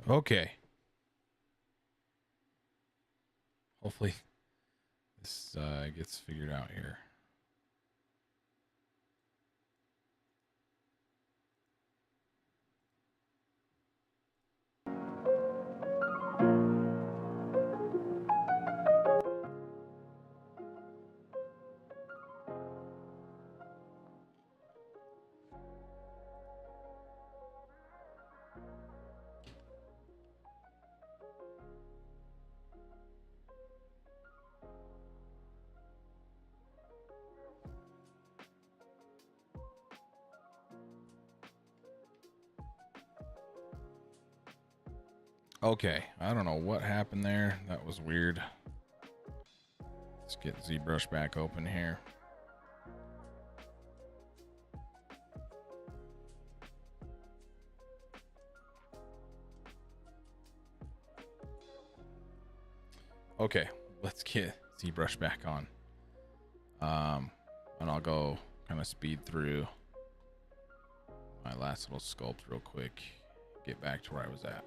Okay. Hopefully this gets figured out here. Okay, I don't know what happened there. That was weird. Let's get ZBrush back open here. Okay, let's get ZBrush back on. And I'll go kind of speed through my last little sculpt real quick. Get back to where I was at.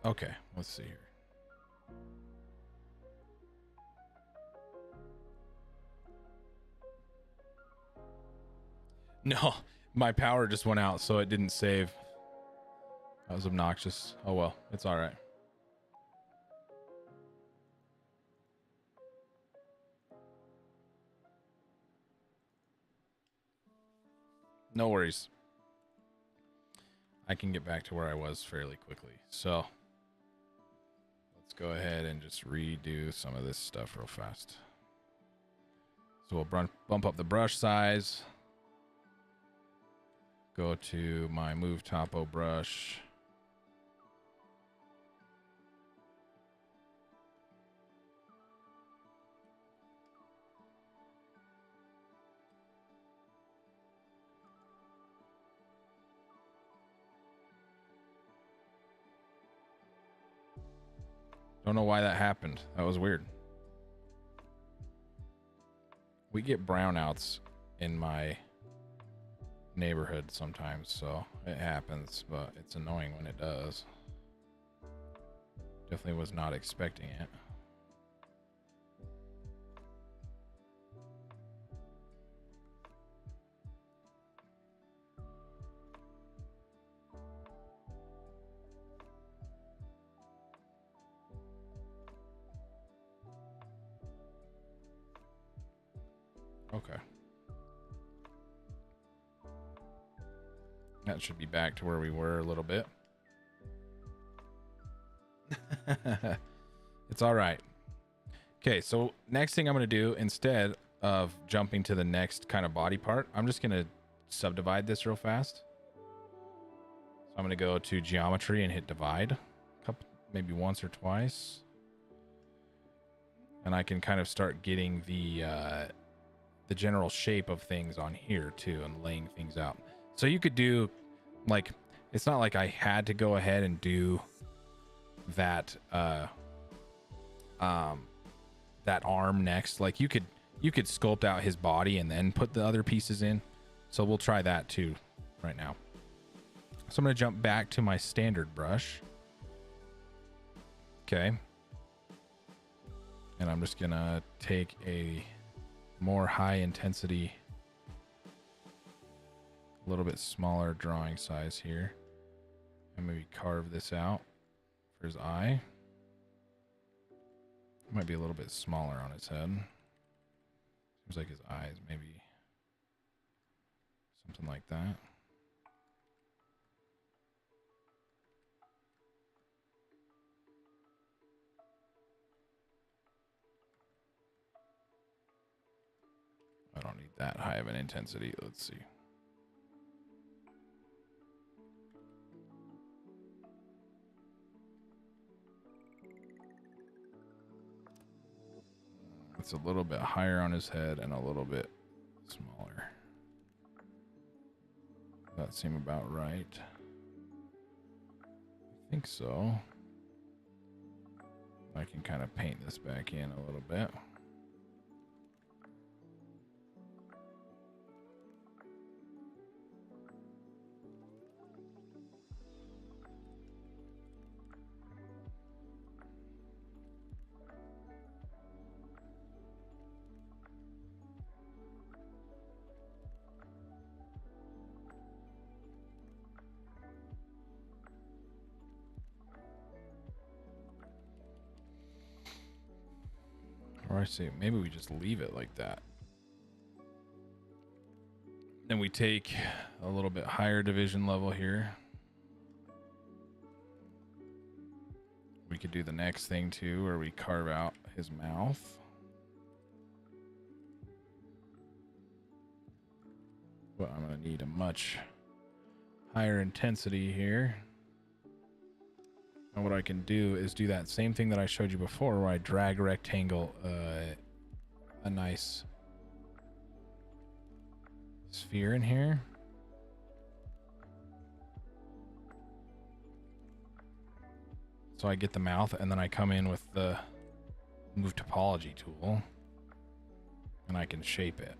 Okay, let's see here. No, my power just went out, so it didn't save. That was obnoxious. Oh well, it's all right. No worries. I can get back to where I was fairly quickly. So let's go ahead and just redo some of this stuff real fast. So we'll bump up the brush size. Go to my Move Topo brush. Don't know why that happened. That was weird. We get brownouts in my neighborhood sometimes, so it happens, but it's annoying when it does. Definitely was not expecting it. Okay. That should be back to where we were a little bit. It's all right. Okay, so next thing I'm going to do, instead of jumping to the next kind of body part, I'm just going to subdivide this real fast. So I'm going to go to geometry and hit divide, maybe once or twice. And I can kind of start getting the general shape of things on here too, and laying things out. So you could do, like, it's not like I had to go ahead and do that that arm next. Like you could sculpt out his body and then put the other pieces in. So we'll try that too right now. So I'm going to jump back to my standard brush. Okay. And I'm just going to take a more high intensity, a little bit smaller drawing size here, and maybe carve this out for his eye. Might be a little bit smaller on his head. Seems like his eyes, maybe something like that. I don't need that high of an intensity. Let's see. It's a little bit higher on his head and a little bit smaller. Does that seem about right? I think so. I can kind of paint this back in a little bit. Or I see, maybe we just leave it like that. Then we take a little bit higher division level here. We could do the next thing too, where we carve out his mouth. But I'm gonna need a much higher intensity here. And what I can do is do that same thing that I showed you before, where I drag a rectangle, a nice sphere in here. So I get the mouth, and then I come in with the move topology tool, and I can shape it.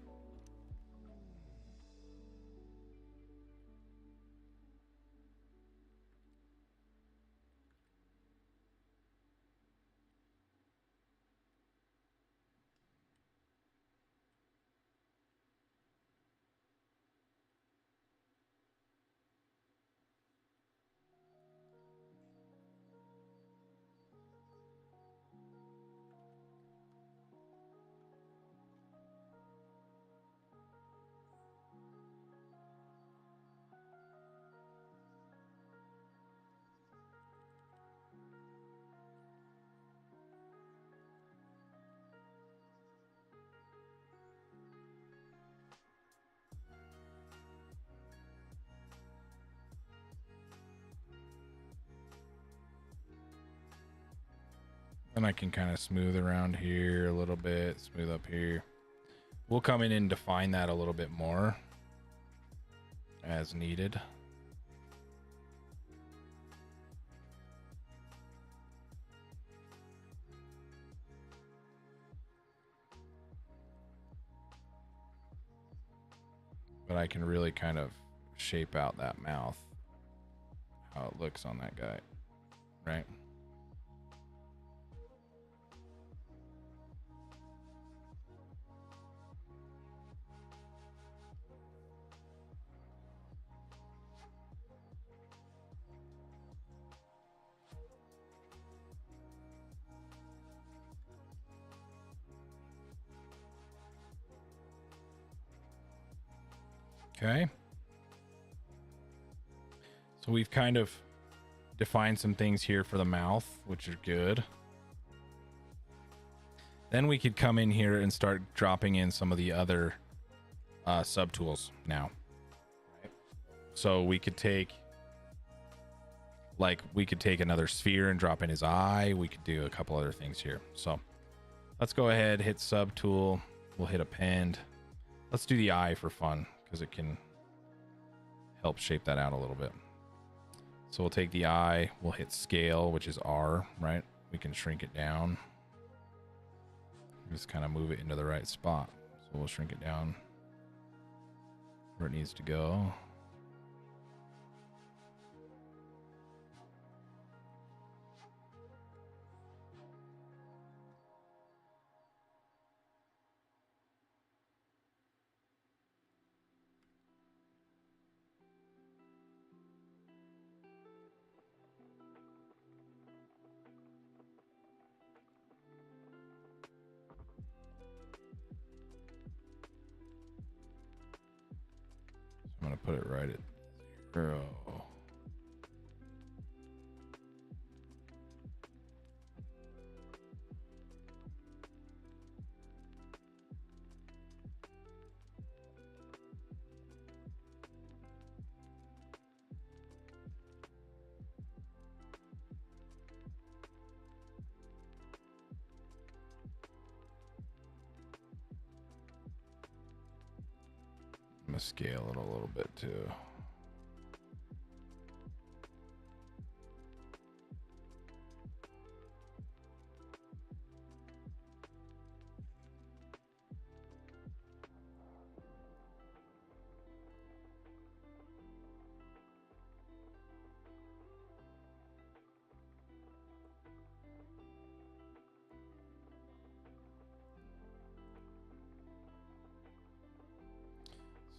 And I can kind of smooth around here a little bit, smooth up here. We'll come in and define that a little bit more as needed. But I can really kind of shape out that mouth, how it looks on that guy, right? Okay. So we've kind of defined some things here for the mouth, which are good. Then we could come in here and start dropping in some of the other subtools now. So we could take, another sphere and drop in his eye. We could do a couple other things here. So let's go ahead, hit subtool. We'll hit append. Let's do the eye for fun, because it can help shape that out a little bit. So we'll take the eye, we'll hit scale, which is R, right? We can shrink it down. Just kind of move it into the right spot. So we'll shrink it down where it needs to go. I'm going to put it right at 0. gonna scale it a little bit too.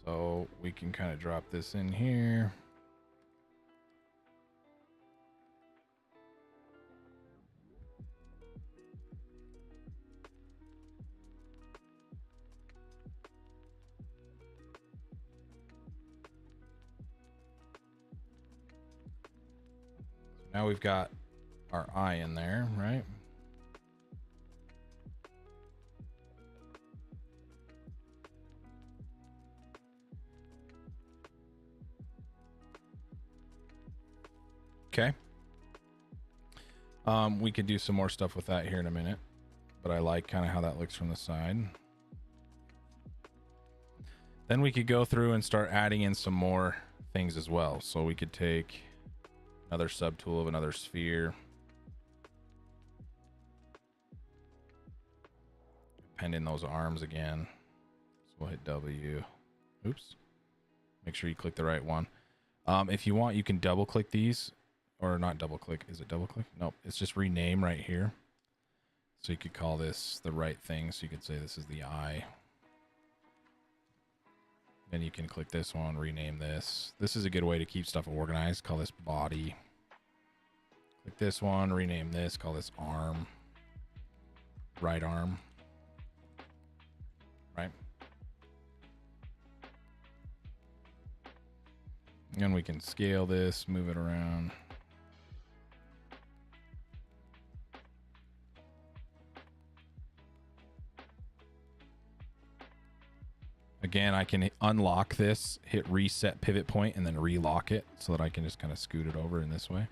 So we can kind of drop this in here. Now we've got our eye in there, right? Okay. We could do some more stuff with that here in a minute, but I like kind of how that looks from the side. Then we could go through and start adding in some more things as well. So we could take another subtool of another sphere, append in those arms again. So we'll hit W. Oops. Make sure you click the right one. If you want, you can double click these, or not double click. Is it double click? Nope. It's just rename right here. So you could call this the right thing. So you could say this is the eye. Then you can click this one, rename this. This is a good way to keep stuff organized. Call this body. Click this one, rename this, call this arm. Right arm. Right. And we can scale this, move it around. Again, I can unlock this, hit reset pivot point, and then relock it so that I can just kind of scoot it over in this way.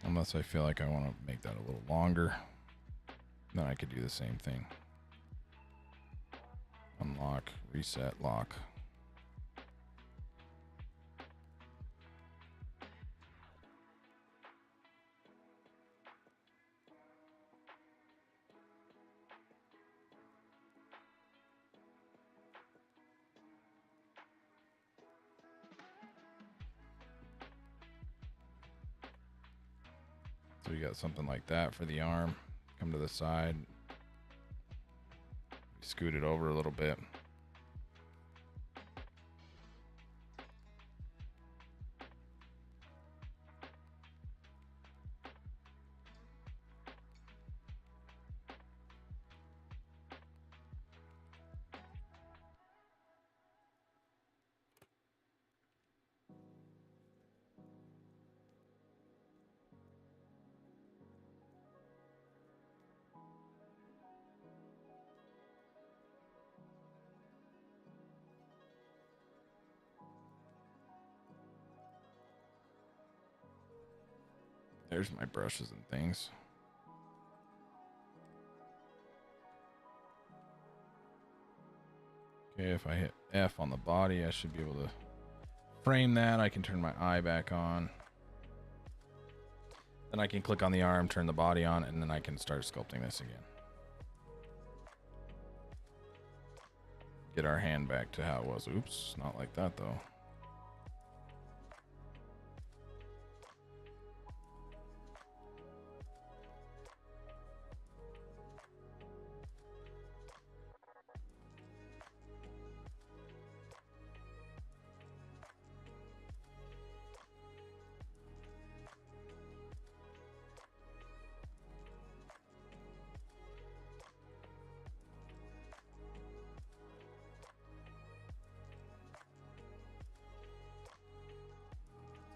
Unless I feel like I want to make that a little longer, then I could do the same thing. Unlock, reset, lock. So we got something like that for the arm. Come to the side. Scoot it over a little bit. There's my brushes and things. Okay, if I hit F on the body, I should be able to frame that. I can turn my eye back on. Then I can click on the arm, turn the body on, and then I can start sculpting this again. Get our hand back to how it was. Oops, not like that though.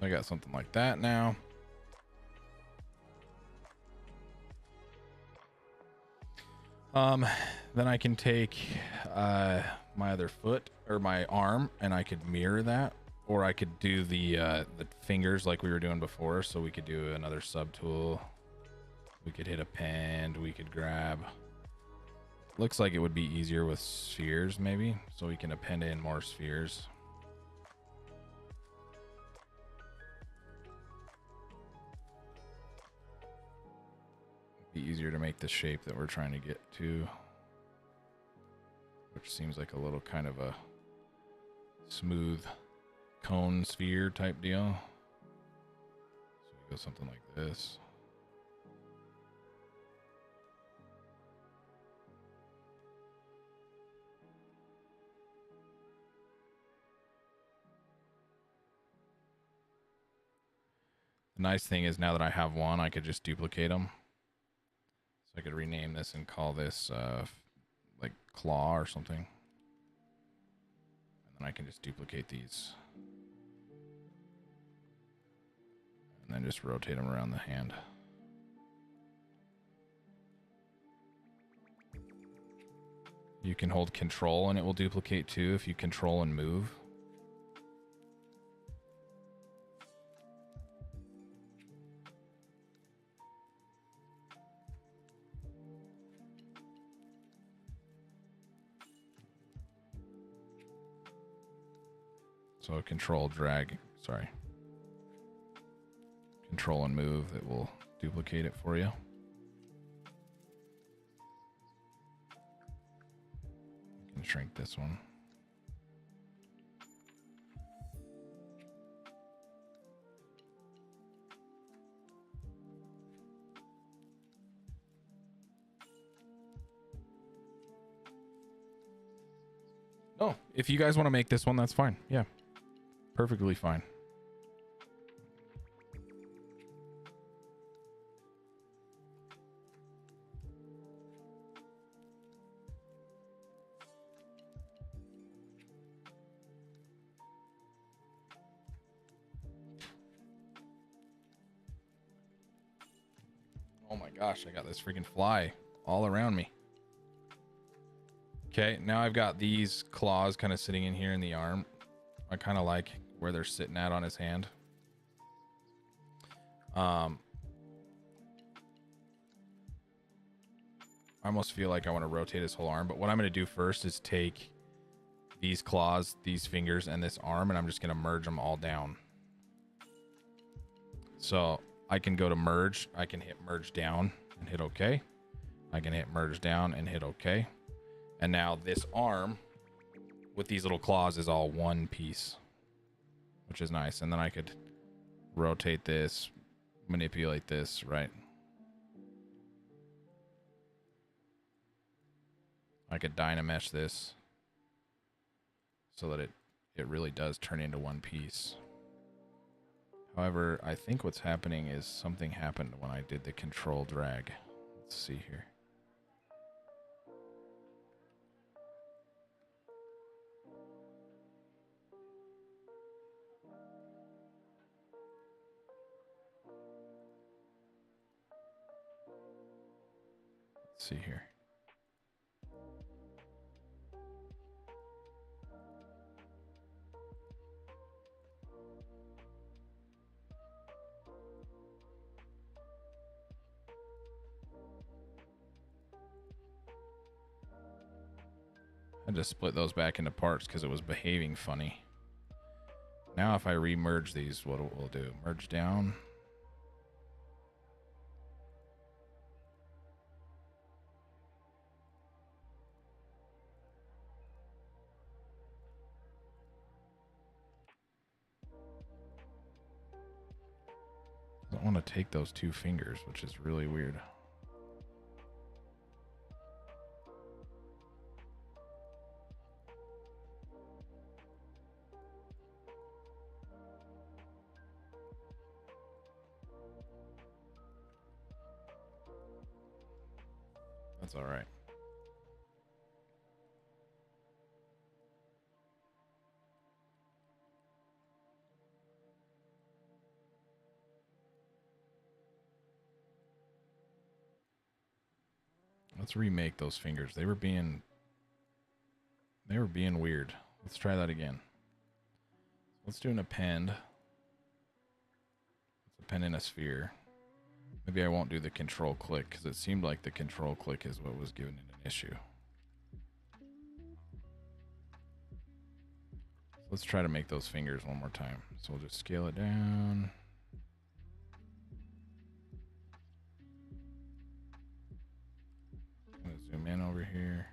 I got something like that now. Then I can take my other foot or my arm and I could mirror that Or I could do the fingers like we were doing before. So we could do another subtool. We could hit append. We could grab. Looks like it would be easier with spheres maybe. So we can append in more spheres. Be easier to make the shape that we're trying to get to. Which seems like a little kind of a smooth cone sphere type deal. So we go something like this. The nice thing is now that I have one, I could just duplicate them. So I could rename this and call this like claw or something. And then I can just duplicate these. And then just rotate them around the hand. You can hold control and it will duplicate too if you control and move. So control, drag, sorry. Control and move, it will duplicate it for you. You can shrink this one. No, if you guys want to make this one, that's fine. Yeah, perfectly fine. Oh my gosh, I got this freaking fly all around me. Okay, now I've got these claws kind of sitting in here in the arm. I kind of like where they're sitting at on his hand. I almost feel like I want to rotate his whole arm, but what I'm going to do first is take these claws, these fingers, and this arm, and I'm just going to merge them all down. So I can go to merge. I can hit merge down and hit OK. I can hit merge down and hit OK. And now this arm with these little claws is all one piece, which is nice. And then I could rotate this, manipulate this, right? I could dynamesh this so that it really does turn into one piece. However, I think what's happening is something happened when I did the control drag. Let's see here. Let's see here. I just split those back into parts because it was behaving funny. Now if I re-merge these, what we'll do, merge down. I don't want to take those two fingers, which is really weird. That's all right. Let's remake those fingers. They were being weird. Let's try that again. Let's do an append. Let's append in a sphere. Maybe I won't do the control click because it seemed like the control click is what was giving it an issue. So let's try to make those fingers one more time. So we'll just scale it down. I'm gonna zoom in over here.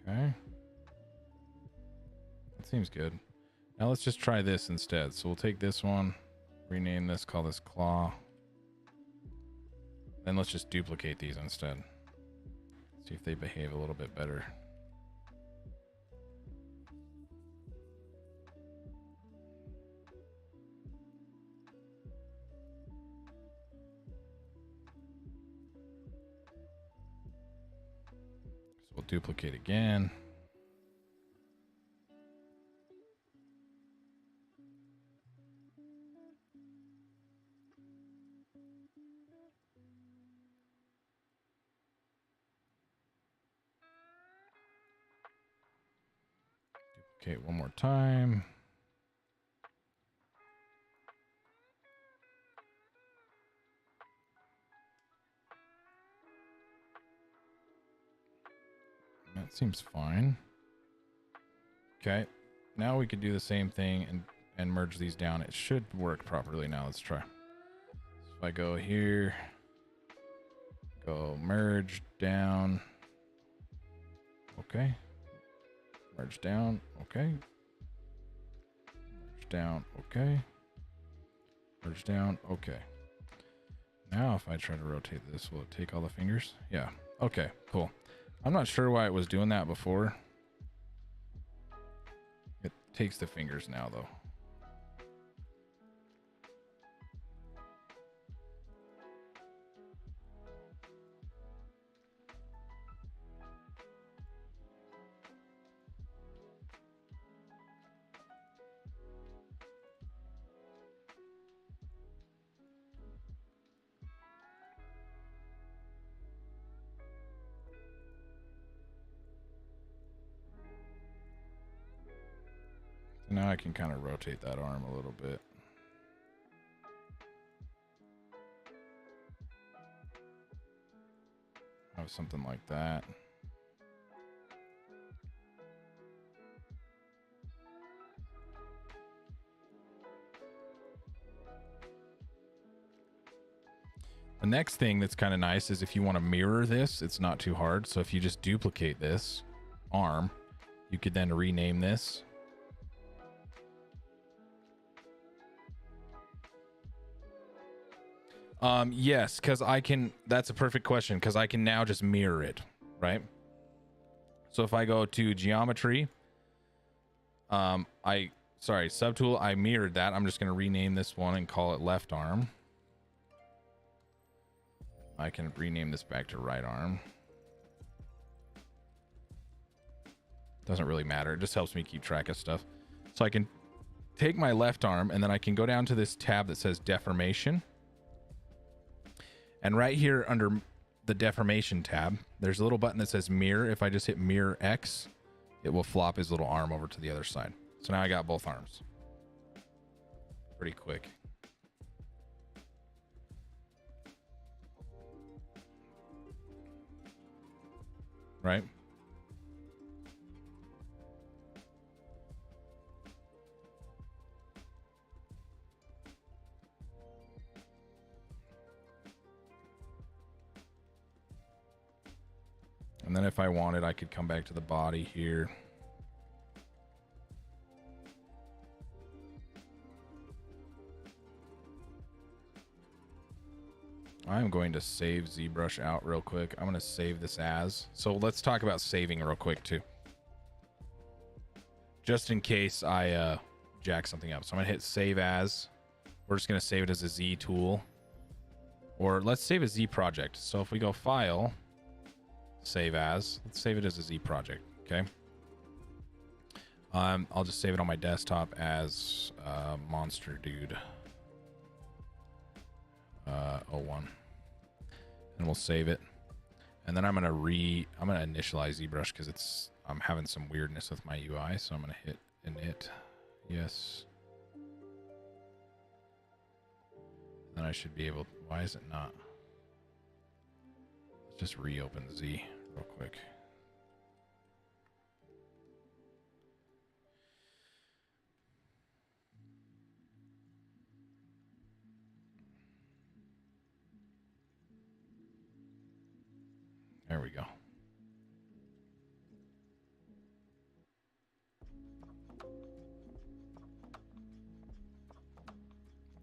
Okay. That seems good. Now let's just try this instead. So we'll take this one, rename this, call this claw. Then let's just duplicate these instead. See if they behave a little bit better. So we'll duplicate again. Duplicate one more time. That seems fine. Okay, now we could do the same thing and merge these down. It should work properly now. Let's try. So if I go here, go merge down. Okay. Merge down. Okay. Merge down. Okay. Merge down. Okay. Now if I try to rotate this, will it take all the fingers? Yeah. Okay, cool. I'm not sure why it was doing that before. It takes the fingers now, though. Now I can kind of rotate that arm a little bit. Have something like that. The next thing that's kind of nice is if you want to mirror this, it's not too hard. So if you just duplicate this arm, you could then rename this. Yes, because I can, that's a perfect question, because I can now just mirror it, right? So if I go to geometry, subtool, I mirrored that. I'm just going to rename this one and call it left arm. I can rename this back to right arm. Doesn't really matter. It just helps me keep track of stuff. So I can take my left arm and then I can go down to this tab that says deformation. And right here under the deformation tab, there's a little button that says mirror. If I just hit mirror X, it will flop his little arm over to the other side. So now I got both arms. Pretty quick. Right? And then if I wanted, I could come back to the body here. I'm going to save ZBrush out real quick. I'm going to save this as. So let's talk about saving real quick too. Just in case I jack something up. So I'm going to hit save as. We're just going to save it as a Z tool. Or let's save a Z project. So if we go File, Save As, let's save it as a Z project, okay? I'll just save it on my desktop as Monster Dude 01. And we'll save it. And then I'm gonna initialize ZBrush because I'm having some weirdness with my UI, so I'm gonna hit init. Yes. Then I should be able. Why is it not? Let's just reopen Z real quick. There we go.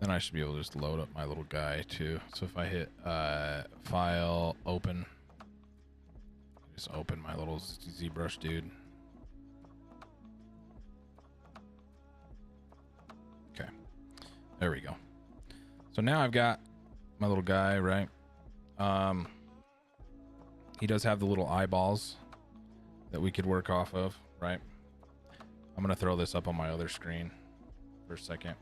Then I should be able to just load up my little guy too. So if I hit File, Open, just open my little ZBrush dude. Okay, there we go. So now I've got my little guy, right? He does have the little eyeballs that we could work off of, right? I'm gonna throw this up on my other screen for a second.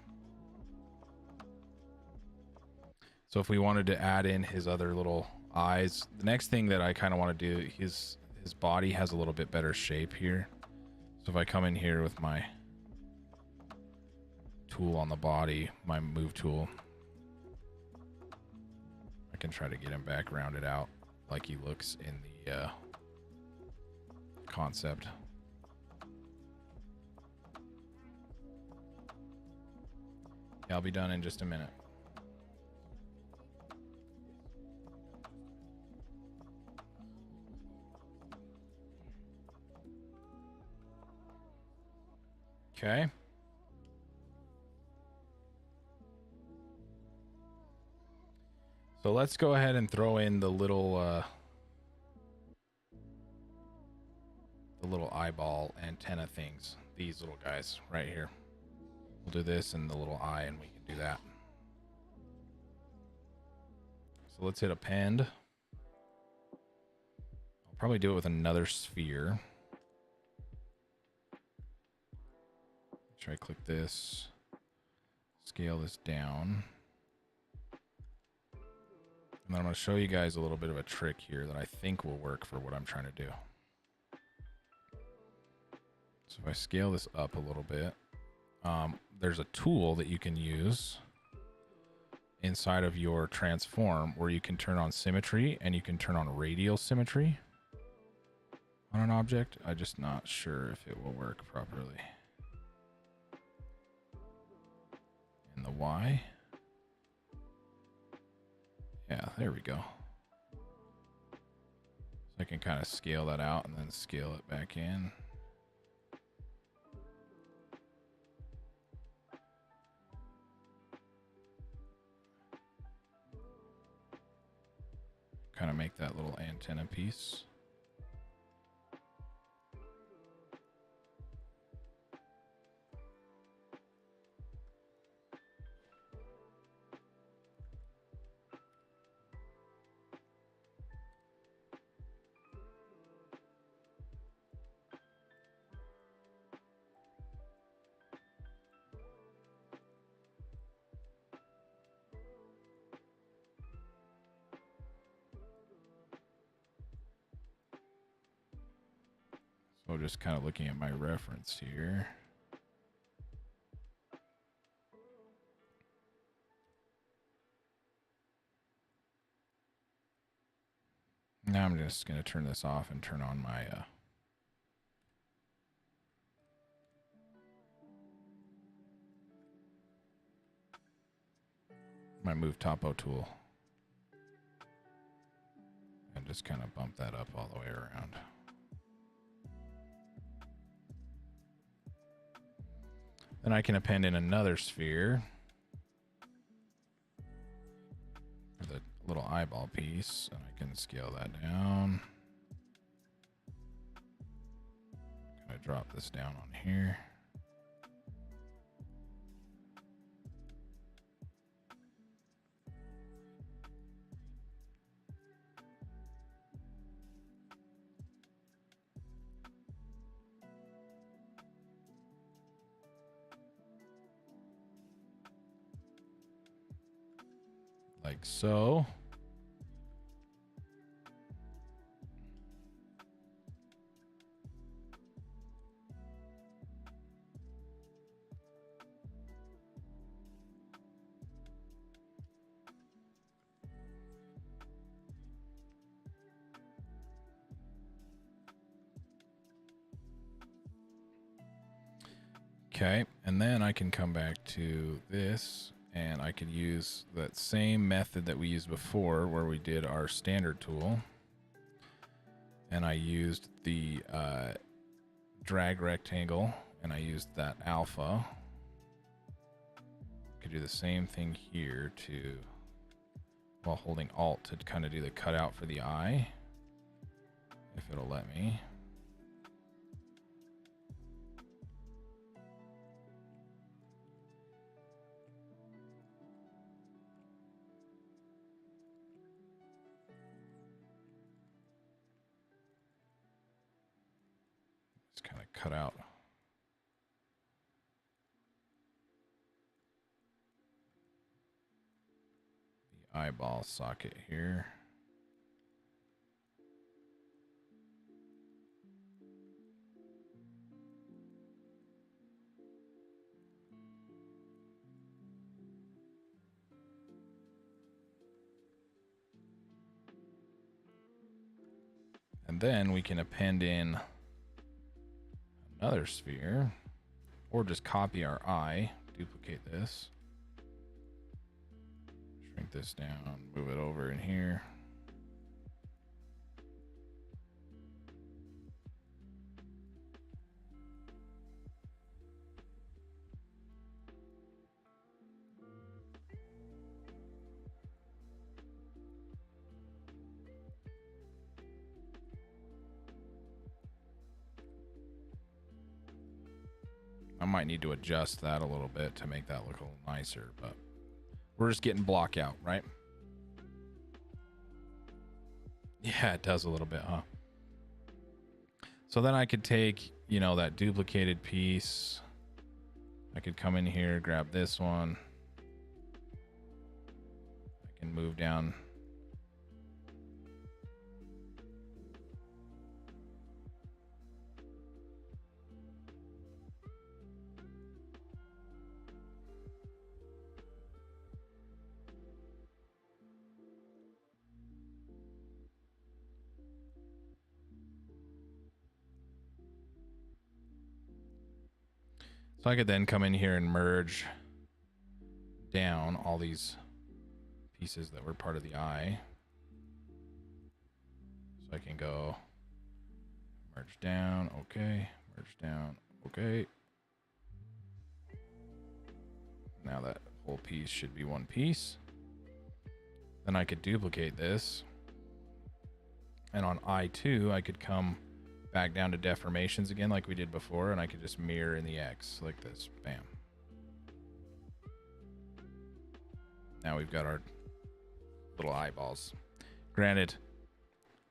So if we wanted to add in his other little eyes, the next thing that I kind of want to do, his body has a little bit better shape here. So if I come in here with my tool on the body, my move tool, I can try to get him back rounded out like he looks in the concept. Yeah, I'll be done in just a minute. Okay. So let's go ahead and throw in the little eyeball antenna things. These little guys right here. We'll do this and the little eye, and we can do that. So let's hit append. I'll probably do it with another sphere. Try to click this, scale this down. And then I'm going to show you guys a little bit of a trick here that I think will work for what I'm trying to do. So if I scale this up a little bit, there's a tool that you can use inside of your transform where you can turn on symmetry and you can turn on radial symmetry on an object. I'm just not sure if it will work properly. And the Y. Yeah, there we go. So I can kind of scale that out and then scale it back in. Kind of make that little antenna piece. So just kind of looking at my reference here. Now I'm just going to turn this off and turn on my move topo tool. And just kind of bump that up all the way around. Then I can append in another sphere for the little eyeball piece, and I can scale that down. Kind of drop this down on here. like so. Okay, and then I can come back to this and I could use that same method that we used before where we did our standard tool. And I used the drag rectangle and I used that alpha. Could do the same thing here to, while holding Alt to kind of do the cutout for the eye, if it'll let me. Kind of cut out the eyeball socket here. And then we can append in another sphere, or just copy our eye, duplicate this, shrink this down, move it over in here. I might need to adjust that a little bit to make that look a little nicer, but we're just getting block out, right? Yeah, it does a little bit, huh? So then I could take, you know, that duplicated piece. I could come in here, grab this one. I can move down. So I could then come in here and merge down all these pieces that were part of the eye. So I can go merge down, okay, merge down, okay. Now that whole piece should be one piece. Then I could duplicate this. And on I2, I could come back down to deformations again like we did before, and I could just mirror in the X like this. Bam. Now we've got our little eyeballs. Granted,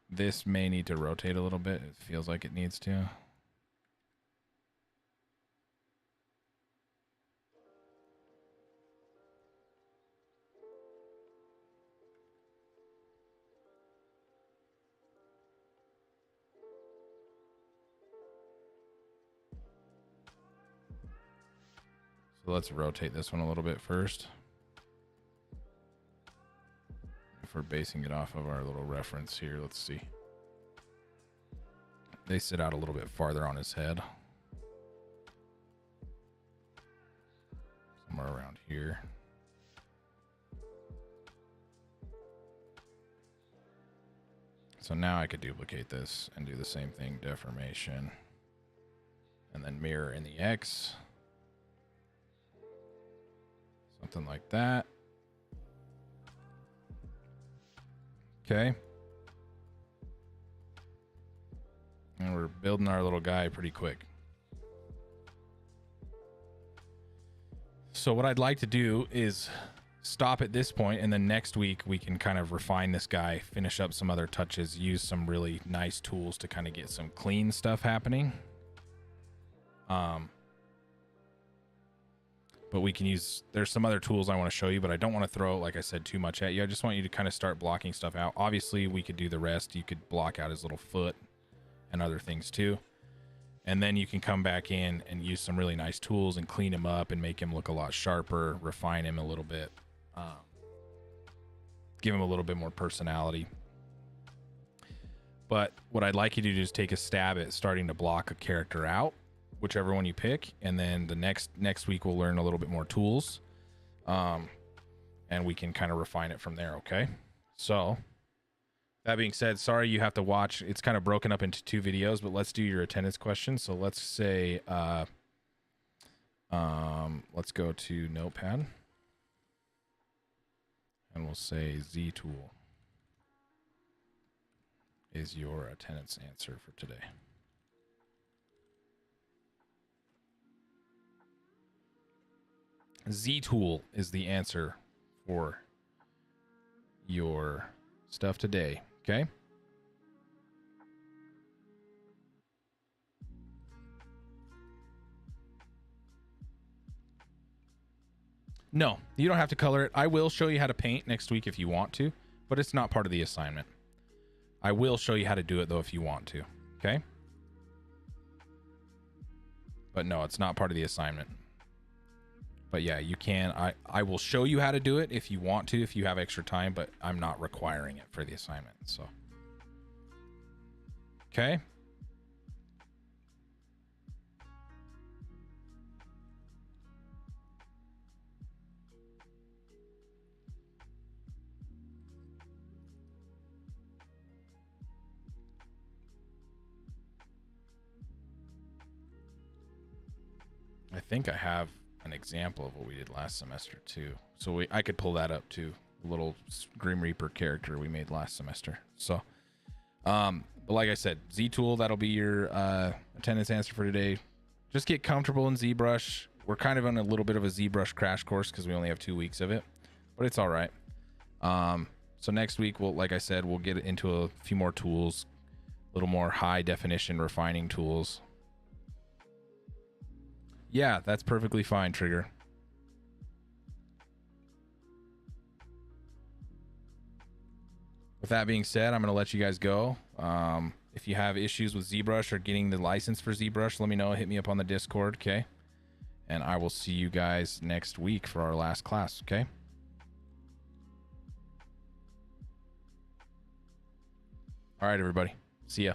this may need to rotate a little bit. It feels like it needs to. So let's rotate this one a little bit first. If we're basing it off of our little reference here, let's see. They sit out a little bit farther on his head. Somewhere around here. So now I could duplicate this and do the same thing, deformation. And then mirror in the X. Something like that. Okay. And we're building our little guy pretty quick. So what I'd like to do is stop at this point, and then next week we can kind of refine this guy, finish up some other touches, use some really nice tools to kind of get some clean stuff happening. but we can use, there's some other tools I want to show you, but I don't want to throw, like I said, too much at you. I just want you to kind of start blocking stuff out. Obviously we could do the rest. You could block out his little foot and other things too. And then you can come back in and use some really nice tools and clean him up and make him look a lot sharper, refine him a little bit, give him a little bit more personality. But what I'd like you to do is take a stab at starting to block a character out, whichever one you pick, and then the next week we'll learn a little bit more tools, and we can kind of refine it from there. Okay, so that being said, sorry you have to watch, it's kind of broken up into 2 videos, but let's do your attendance question. So let's say let's go to Notepad and we'll say Z tool is your attendance answer for today. Z tool is the answer for your stuff today. Okay. No, you don't have to color it. I will show you how to paint next week if you want to, but it's not part of the assignment. I will show you how to do it though if you want to. Okay. But no, it's not part of the assignment. But yeah, you can. I will show you how to do it if you want to, if you have extra time, but I'm not requiring it for the assignment. So, okay. I think I have an example of what we did last semester too. So I could pull that up too. A little Grim Reaper character we made last semester. So, but like I said, Z tool, that'll be your attendance answer for today. Just get comfortable in ZBrush. We're kind of on a little bit of a ZBrush crash course because we only have 2 weeks of it, but it's all right. So next week, like I said, we'll get into a few more tools, a little more high definition refining tools. Yeah, that's perfectly fine, Trigger. With that being said, I'm going to let you guys go. If you have issues with ZBrush or getting the license for ZBrush, let me know. Hit me up on the Discord, okay? And I will see you guys next week for our last class, okay? All right, everybody. See ya.